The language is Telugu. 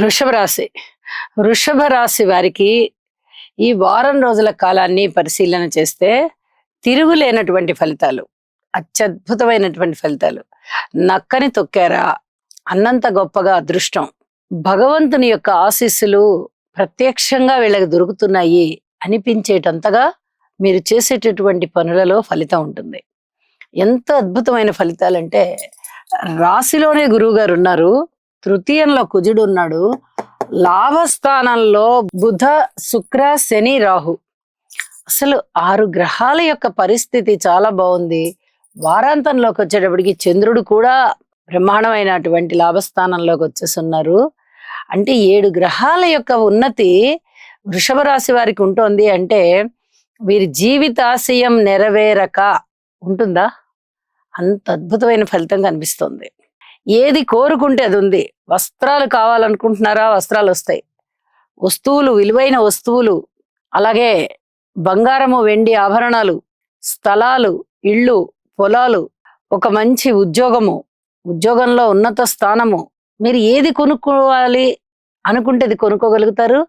వృషభ రాశి. వృషభ రాశి వారికి ఈ వారం రోజుల కాలాన్ని పరిశీలన చేస్తే తిరుగులేనటువంటి ఫలితాలు, అత్యద్భుతమైనటువంటి ఫలితాలు. నక్కని తొక్కారా అన్నంత గొప్పగా అదృష్టం, భగవంతుని యొక్క ఆశీస్సులు ప్రత్యక్షంగా వీళ్ళకి దొరుకుతున్నాయి అనిపించేటంతగా మీరు చేసేటటువంటి పనులలో ఫలితం ఉంటుంది. ఎంత అద్భుతమైన ఫలితాలంటే, రాశిలోనే గురువు గారు ఉన్నారు, తృతీయంలో కుజుడు ఉన్నాడు, లాభస్థానంలో బుధ శుక్ర శని రాహు. అసలు 6 గ్రహాల యొక్క పరిస్థితి చాలా బాగుంది. వారాంతంలోకి వచ్చేటప్పటికి చంద్రుడు కూడా బ్రహ్మాండమైనటువంటి లాభస్థానంలోకి వచ్చేస్తున్నారు. అంటే 7 గ్రహాల యొక్క ఉన్నతి వృషభ రాశి వారికి ఉంటుంది. అంటే వీరి జీవితాశయం నెరవేరక ఉంటుందా? అంత అద్భుతమైన ఫలితం కనిపిస్తుంది. ఏది కోరుకుంటే అది ఉంది. వస్త్రాలు కావాలనుకుంటున్నారా? వస్త్రాలు వస్తాయి. వస్తువులు, విలువైన వస్తువులు, అలాగే బంగారము వెండి ఆభరణాలు, స్థలాలు, ఇళ్ళు, పొలాలు, ఒక మంచి ఉద్యోగము, ఉద్యోగంలో ఉన్నత స్థానము, మీరు ఏది కొనుక్కోవాలి అనుకుంటే అది కొనుక్కోగలుగుతారు.